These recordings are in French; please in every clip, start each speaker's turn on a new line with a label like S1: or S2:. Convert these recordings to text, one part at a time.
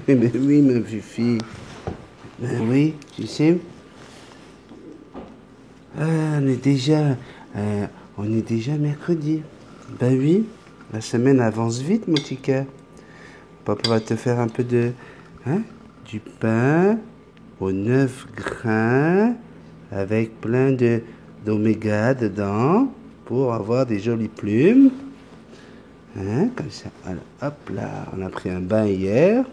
S1: Mais oui, ma fifi. Ben oui, tu sais. Ah, euh, on est déjà mercredi. Ben oui, la semaine avance vite, mon petit cœur. Papa va te faire un peu de, hein, du pain aux 9 grains avec plein de d'oméga dedans pour avoir des jolies plumes. Hein, comme ça. Alors, hop là, on a pris un bain hier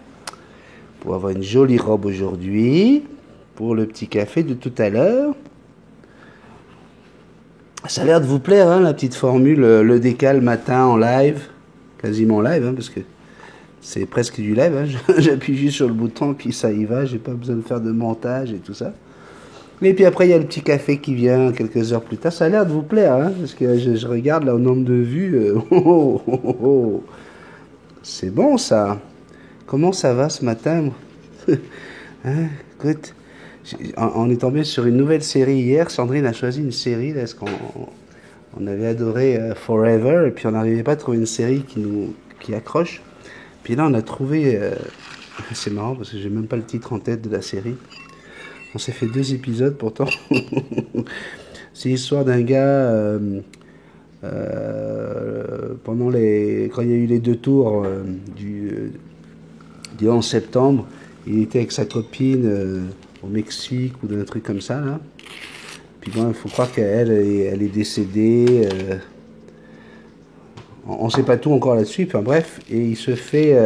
S1: pour avoir une jolie robe aujourd'hui pour le petit café de tout à l'heure. Ça a l'air de vous plaire, hein, la petite formule, le décal matin en live, quasiment en live, hein, parce que c'est presque du live. Hein. J'appuie juste sur le bouton, puis ça y va, j'ai pas besoin de faire de montage et tout ça. Et puis après, il y a le petit café qui vient quelques heures plus tard. Ça a l'air de vous plaire, hein, parce que je regarde là au nombre de vues. C'est bon ça. Comment ça va ce matin? Hein, écoute, on est tombé sur une nouvelle série hier. Sandrine a choisi une série, là, parce qu'on avait adoré Forever, et puis on n'arrivait pas à trouver une série qui accroche. Puis là, on a trouvé... c'est marrant, parce que j'ai même pas le titre en tête de la série. On s'est fait 2 épisodes, pourtant. C'est l'histoire d'un gars... quand il y a eu les 2 tours du 11 septembre, il était avec sa copine au Mexique ou d'un truc comme ça, là. Puis bon, il faut croire qu'elle elle est décédée. On ne sait pas tout encore là-dessus. Enfin bref, et il se fait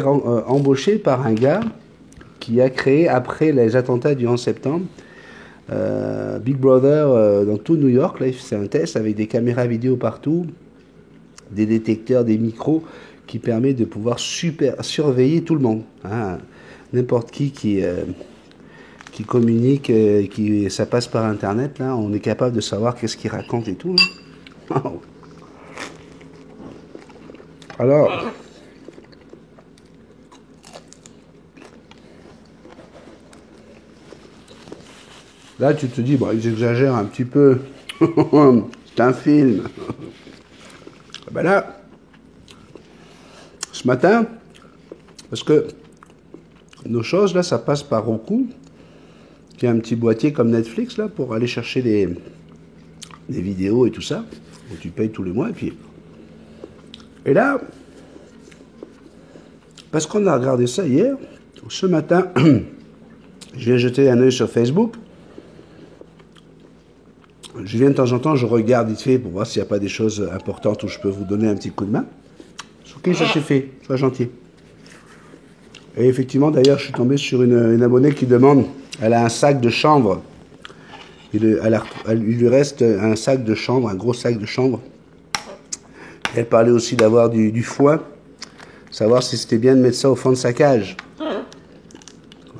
S1: embaucher par un gars qui a créé, après les attentats du 11 septembre, Big Brother dans tout New York. Là, il fait un test avec des caméras vidéo partout, des détecteurs, des micros, qui permet de pouvoir surveiller tout le monde. Hein. N'importe qui communique, ça passe par Internet, là, on est capable de savoir qu'est-ce qu'il raconte et tout. Hein. Alors, là, tu te dis, bon, ils exagèrent un petit peu. C'est un film. Ben là, ce matin, parce que nos choses, là, ça passe par Roku, qui a un petit boîtier comme Netflix, là, pour aller chercher des vidéos et tout ça. où tu payes tous les mois. Et là, parce qu'on a regardé ça hier, ce matin, je viens jeter un œil sur Facebook. Je viens de temps en temps, je regarde vite fait pour voir s'il n'y a pas des choses importantes où je peux vous donner un petit coup de main. Ok, ça c'est fait, sois gentil. Et effectivement, d'ailleurs, je suis tombé sur une abonnée qui demande, elle a un sac de chanvre. Il lui reste un sac de chanvre, un gros sac de chanvre. Elle parlait aussi d'avoir du foin, savoir si c'était bien de mettre ça au fond de sa cage.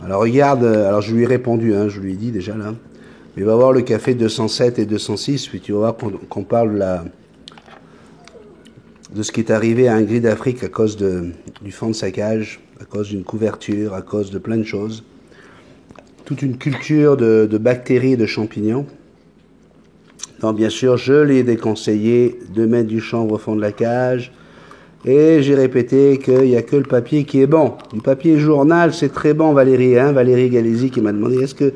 S1: Alors regarde, alors je lui ai répondu, hein, je lui ai dit déjà là. Mais va voir le café 207 et 206, puis tu vas voir qu'on parle de ce qui est arrivé à un gris d'Afrique à cause du fond de sa cage, à cause d'une couverture, à cause de plein de choses. Toute une culture de bactéries et de champignons. Donc bien sûr, je l'ai déconseillé de mettre du chanvre au fond de la cage. Et j'ai répété qu'il n'y a que le papier qui est bon. Du papier journal, c'est très bon, Valérie. Hein, Valérie Galési qui m'a demandé, est-ce que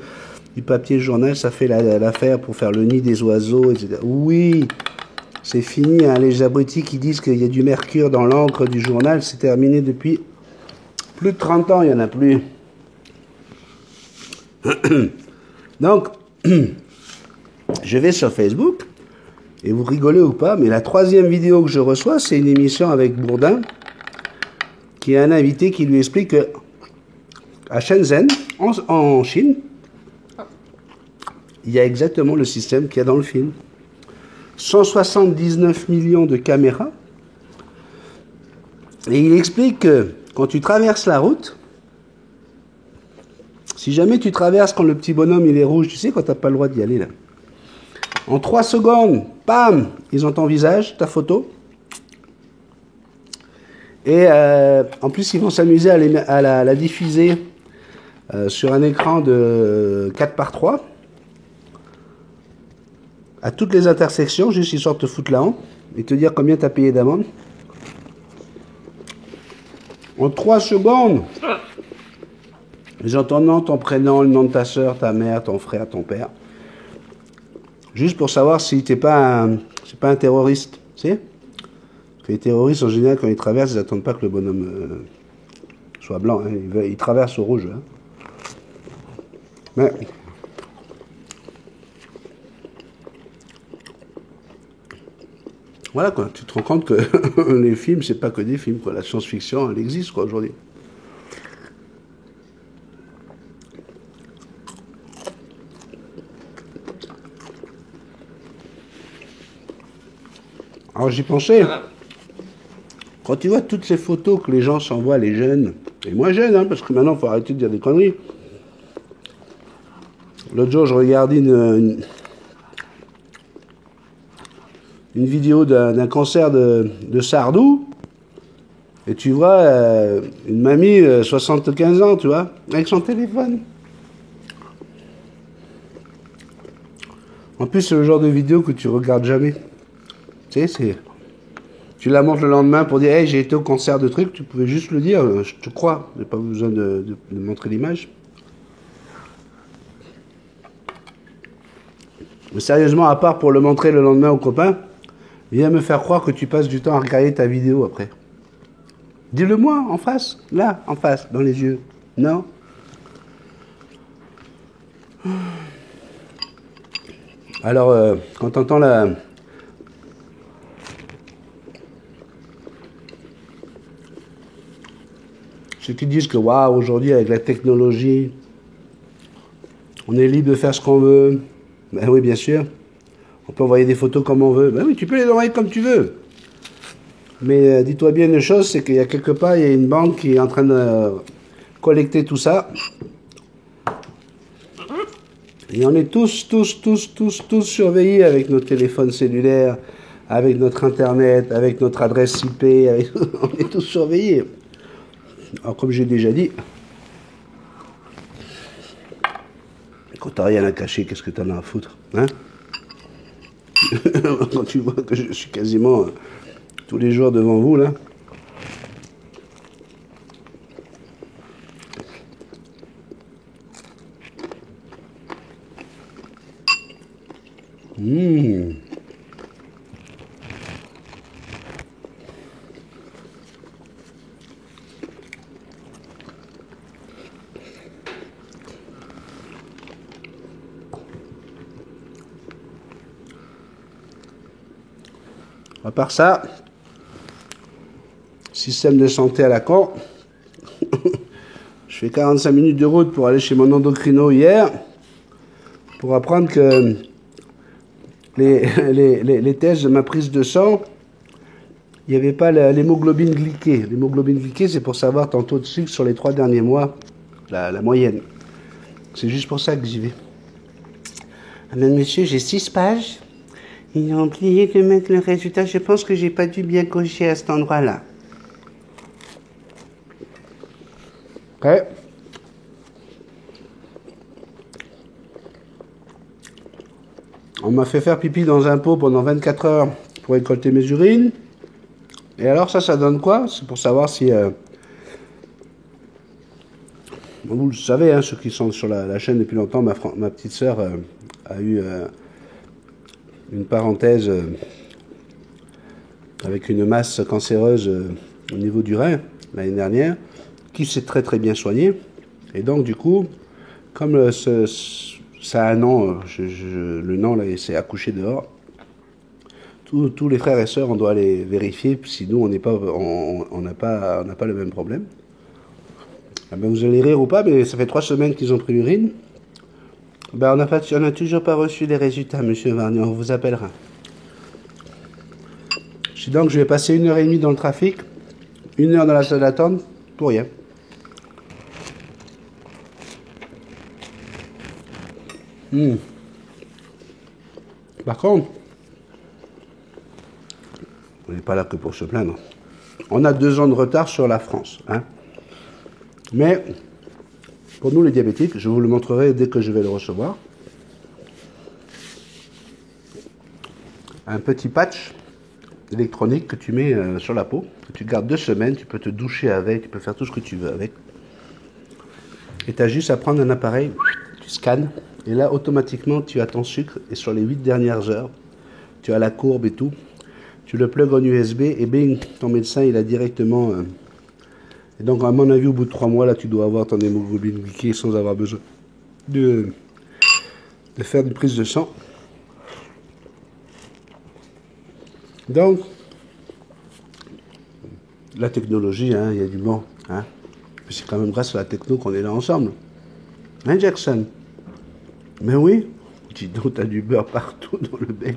S1: du papier journal, ça fait l'affaire pour faire le nid des oiseaux, etc. Oui, c'est fini. Hein, les abrutis qui disent qu'il y a du mercure dans l'encre du journal, c'est terminé depuis plus de 30 ans, il n'y en a plus. Donc, je vais sur Facebook, et vous rigolez ou pas, mais la 3e vidéo que je reçois, c'est une émission avec Bourdin, qui a un invité qui lui explique que à Shenzhen, en Chine, il y a exactement le système qu'il y a dans le film. 179 millions de caméras. Et il explique que quand tu traverses la route, si jamais tu traverses quand le petit bonhomme il est rouge, tu sais quand tu n'as pas le droit d'y aller là. En 3 secondes, bam, ils ont ton visage, ta photo. Et en plus, ils vont s'amuser à la diffuser sur un écran de 4x3 à toutes les intersections, juste histoire de te foutre la honte et te dire combien tu as payé d'amende. En 3 secondes, ils ont ton nom, ton prénom, le nom de ta soeur, ta mère, ton frère, ton père. Juste pour savoir si t'es pas c'est pas un terroriste. Tu sais? Parce que les terroristes, en général, quand ils traversent, ils n'attendent pas que le bonhomme soit blanc. Hein. Ils traversent au rouge. Hein. Mais... Voilà quoi, tu te rends compte que les films, c'est pas que des films, quoi. La science-fiction, elle existe quoi aujourd'hui. Alors j'y pensais, quand tu vois toutes ces photos que les gens s'envoient, les jeunes, et moi jeune, hein, parce que maintenant il faut arrêter de dire des conneries. L'autre jour, je regardais une vidéo d'un concert de Sardou, et tu vois une mamie 75 ans, tu vois, avec son téléphone. En plus, c'est le genre de vidéo que tu regardes jamais. Tu sais, tu la montres le lendemain pour dire hey, j'ai été au concert de trucs, tu pouvais juste le dire, je te crois, j'ai pas besoin de montrer l'image. Mais sérieusement, à part pour le montrer le lendemain aux copains, viens me faire croire que tu passes du temps à regarder ta vidéo après. Dis-le-moi en face, là, en face, dans les yeux. Non? Alors, quand t'entends ceux qui disent que waouh, aujourd'hui avec la technologie, on est libre de faire ce qu'on veut. Ben oui, bien sûr. On peut envoyer des photos comme on veut. Ben oui, tu peux les envoyer comme tu veux. Mais dis-toi bien une chose, c'est qu'il y a quelque part, il y a une banque qui est en train de collecter tout ça. Et on est tous surveillés avec nos téléphones cellulaires, avec notre internet, avec notre adresse IP. On est tous surveillés. Alors, comme j'ai déjà dit, quand t'as rien à cacher, qu'est-ce que t'en as à foutre, hein? Quand tu vois que je suis quasiment tous les jours devant vous, là. À part ça, système de santé à la con. Je fais 45 minutes de route pour aller chez mon endocrino hier, pour apprendre que les tests de ma prise de sang, il n'y avait pas l'hémoglobine glyquée. L'hémoglobine glyquée, c'est pour savoir ton taux de sucre sur les 3 derniers mois, la moyenne. C'est juste pour ça que j'y vais. Madame, monsieur, j'ai 6 pages. Ils ont oublié de mettre le résultat. Je pense que j'ai pas dû bien cocher à cet endroit-là. Ok. On m'a fait faire pipi dans un pot pendant 24 heures pour récolter mes urines. Et alors ça donne quoi? C'est pour savoir si... vous le savez, hein, ceux qui sont sur la chaîne depuis longtemps, ma petite sœur a eu une parenthèse avec une masse cancéreuse au niveau du rein l'année dernière, qui s'est très très bien soignée. Et donc du coup, comme ça a un nom, le nom là, c'est accouché dehors, tous les frères et sœurs, on doit aller vérifier si nous on n'a pas le même problème. Ah ben, vous allez rire ou pas, mais ça fait 3 semaines qu'ils ont pris l'urine. Ben, on n'a toujours pas reçu les résultats, monsieur Varnier, on vous appellera. Je dis donc, je vais passer 1h30 dans le trafic, 1 heure dans la salle d'attente, pour rien. Par contre, on n'est pas là que pour se plaindre. On a 2 ans de retard sur la France, hein. Mais, pour nous les diabétiques, je vous le montrerai dès que je vais le recevoir. Un petit patch électronique que tu mets sur la peau, que tu gardes 2 semaines, tu peux te doucher avec, tu peux faire tout ce que tu veux avec. Et tu as juste à prendre un appareil, tu scannes, et là automatiquement tu as ton sucre, et sur les 8 dernières heures, tu as la courbe et tout, tu le plugs en USB, et bing, ton médecin il a directement... et donc à mon avis au bout de 3 mois, là tu dois avoir ton hémoglobine glyquée sans avoir besoin de faire une prise de sang. Donc, la technologie, hein, il y a du bon. Hein. C'est quand même grâce à la techno qu'on est là ensemble. Hein, Jackson? Mais oui, dis donc, t'as du beurre partout dans le bec.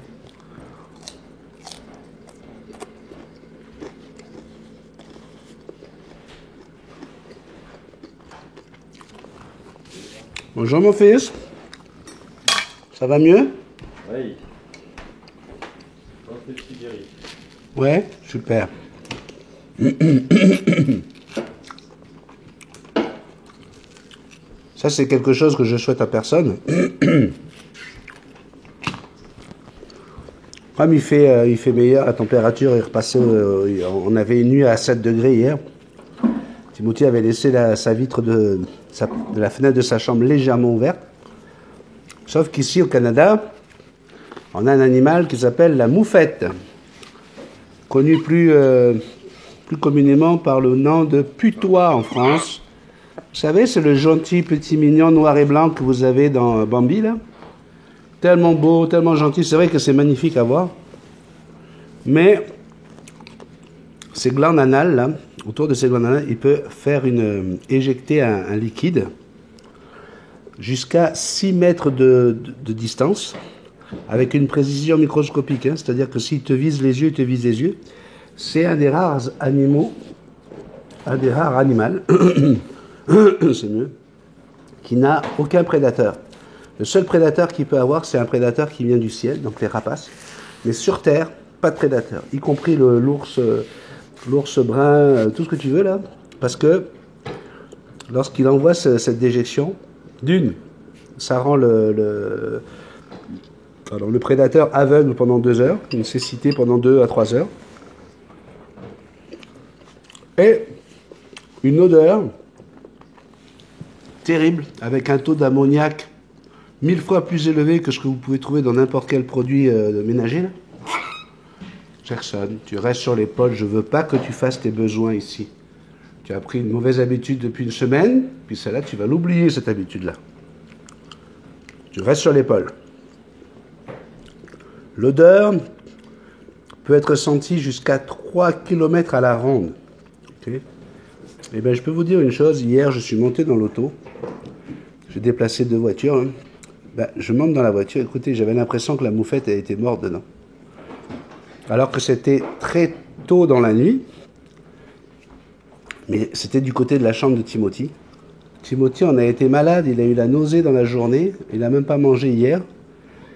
S1: Bonjour mon fils. Ça va mieux?
S2: Oui.
S1: Ouais, super. Ça, c'est quelque chose que je souhaite à personne. Comme il fait meilleur, la température est repassée. On avait une nuit à 7 degrés hier. Timothy avait laissé sa vitre de la fenêtre de sa chambre légèrement ouverte. Sauf qu'ici, au Canada, on a un animal qui s'appelle la moufette, connu plus communément par le nom de putois en France. Vous savez, c'est le gentil petit mignon noir et blanc que vous avez dans Bambi, là. Tellement beau, tellement gentil. C'est vrai que c'est magnifique à voir. Mais ces glandes anales, là, autour de ces glandes anales, il peut faire éjecter un liquide jusqu'à 6 mètres de distance, avec une précision microscopique. Hein. C'est-à-dire que s'il te vise les yeux, il te vise les yeux. C'est un des rares animaux, c'est mieux, qui n'a aucun prédateur. Le seul prédateur qu'il peut avoir, c'est un prédateur qui vient du ciel, donc les rapaces. Mais sur Terre, pas de prédateur, y compris l'ours brun, tout ce que tu veux là, parce que lorsqu'il envoie cette déjection, ça rend le prédateur aveugle pendant 2 heures, une cécité pendant 2 à 3 heures, et une odeur terrible, avec un taux d'ammoniac 1000 fois plus élevé que ce que vous pouvez trouver dans n'importe quel produit ménager. Là. Jackson, tu restes sur l'épaule, je veux pas que tu fasses tes besoins ici. Tu as pris une mauvaise habitude depuis 1 semaine, puis celle-là, tu vas l'oublier, cette habitude-là. Tu restes sur l'épaule. L'odeur peut être sentie jusqu'à 3 km à la ronde. Okay. Eh bien, je peux vous dire une chose. Hier, je suis monté dans l'auto. J'ai déplacé 2 voitures. Hein. Ben, je monte dans la voiture. Écoutez, j'avais l'impression que la moufette a été morte dedans. Alors que c'était très tôt dans la nuit. Mais c'était du côté de la chambre de Timothy. Timothy en a été malade. Il a eu la nausée dans la journée. Il n'a même pas mangé hier.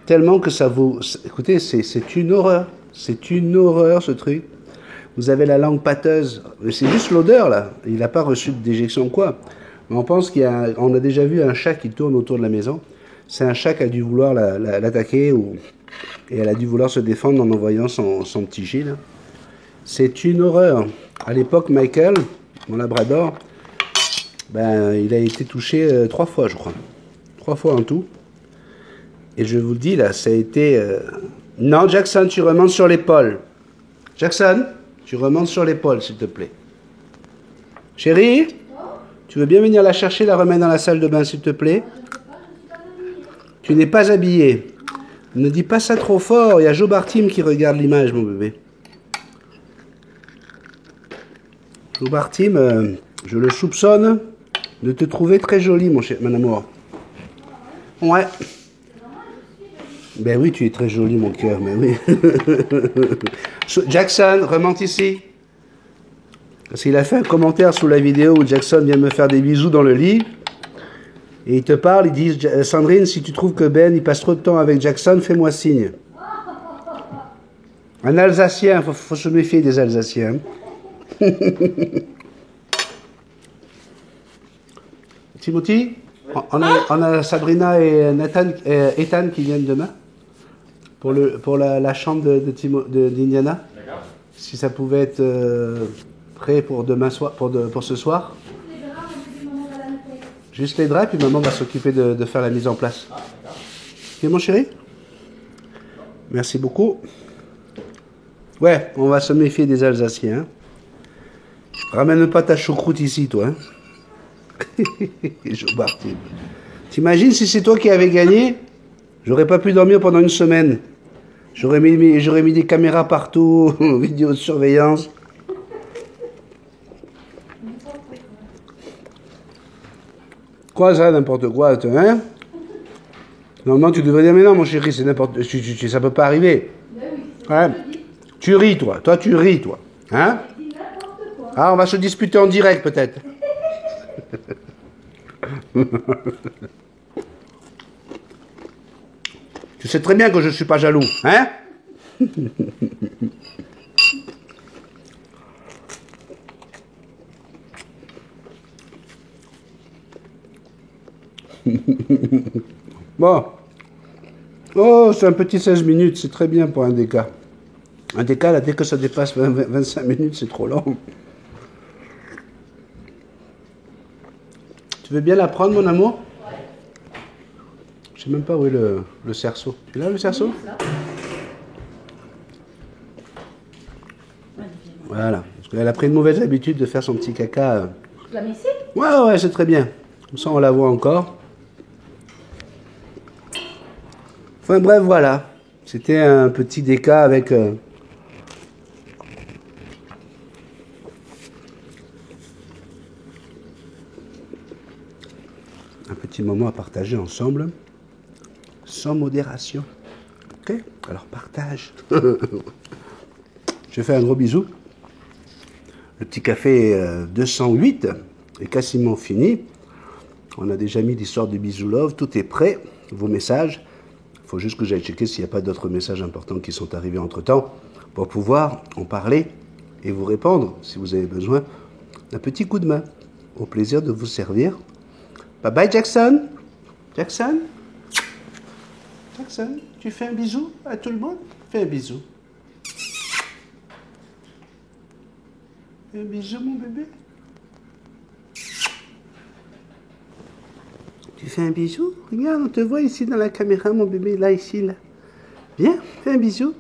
S1: Tellement que ça vous... Écoutez, c'est une horreur. C'est une horreur, ce truc. Vous avez la langue pâteuse. C'est juste l'odeur, là. Il n'a pas reçu de déjection ou quoi. Mais on pense on a déjà vu un chat qui tourne autour de la maison. C'est un chat qui a dû vouloir l'attaquer et elle a dû vouloir se défendre en envoyant son petit Gilles. C'est une horreur. À l'époque, Michael, mon labrador, ben, il a été touché 3 fois, je crois. 3 fois en tout. Et je vous le dis, là, ça a été... Non, Jackson, tu remontes sur l'épaule. Jackson, tu remontes sur l'épaule, s'il te plaît. Chérie, tu veux bien venir la chercher, la remettre dans la salle de bain, s'il te plaît? Tu n'es pas habillé. Ne dis pas ça trop fort. Il y a Joe Bartim qui regarde l'image, mon bébé. Joe Bartim, je le soupçonne de te trouver très jolie, mon amour. Ouais. Ben oui, tu es très jolie, mon cœur, mais oui. Jackson, remonte ici. Parce qu'il a fait un commentaire sous la vidéo où Jackson vient me faire des bisous dans le lit. Et il te parle, il dit, Sandrine, si tu trouves que Ben, il passe trop de temps avec Jackson, fais-moi signe. Un Alsacien, faut se méfier des Alsaciens. Timothy, on a Sabrina et Ethan qui viennent demain pour la chambre d'Indiana.
S2: D'accord.
S1: Si ça pouvait être prêt pour demain soir, pour ce soir. Juste les draps, puis maman va s'occuper de faire la mise en place.
S2: Ah, d'accord.
S1: Ok, mon chéri? Merci beaucoup. Ouais, on va se méfier des Alsaciens. Hein. Ramène pas ta choucroute ici, toi. Hein. T'imagines si c'est toi qui avais gagné? J'aurais pas pu dormir pendant une semaine. J'aurais mis des caméras partout, vidéo de surveillance. Quoi ça, n'importe quoi, hein? Normalement, tu devrais dire, mais non, mon chéri, c'est n'importe... Ça peut pas arriver. Ouais. Tu ris, toi. Toi, tu ris, toi. Hein? Ah, on va se disputer en direct, peut-être. Tu sais très bien que je ne suis pas jaloux, hein? Bon. Oh, c'est un petit 16 minutes, c'est très bien pour un DK. Un DK, là, dès que ça dépasse 25 minutes, c'est trop long. Tu veux bien la prendre, mon amour? Ouais. Je sais même pas où est le cerceau. Tu l'as, le cerceau? Voilà. Parce qu'elle a pris une mauvaise habitude de faire son petit caca.
S3: Tu la mets ici?
S1: Ouais, c'est très bien. Comme ça, on la voit encore. Enfin, bref, voilà. C'était un petit DK avec... un petit moment à partager ensemble. Sans modération. Ok? Alors, partage. Je fais un gros bisou. Le petit café 208 est quasiment fini. On a déjà mis l'histoire du bisou love. Tout est prêt. Vos messages. Il faut juste que j'aille checker s'il n'y a pas d'autres messages importants qui sont arrivés entre-temps pour pouvoir en parler et vous répondre si vous avez besoin d'un petit coup de main. Au plaisir de vous servir. Bye bye Jackson. Jackson. Jackson, tu fais un bisou à tout le monde? Fais un bisou. Un bisou, mon bébé. Tu fais un bisou? Regarde, on te voit ici dans la caméra, mon bébé, là, ici, là. Viens, fais un bisou.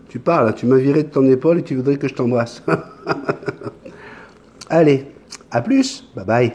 S1: Tu parles, tu m'as viré de ton épaule et tu voudrais que je t'embrasse. Allez, à plus. Bye bye.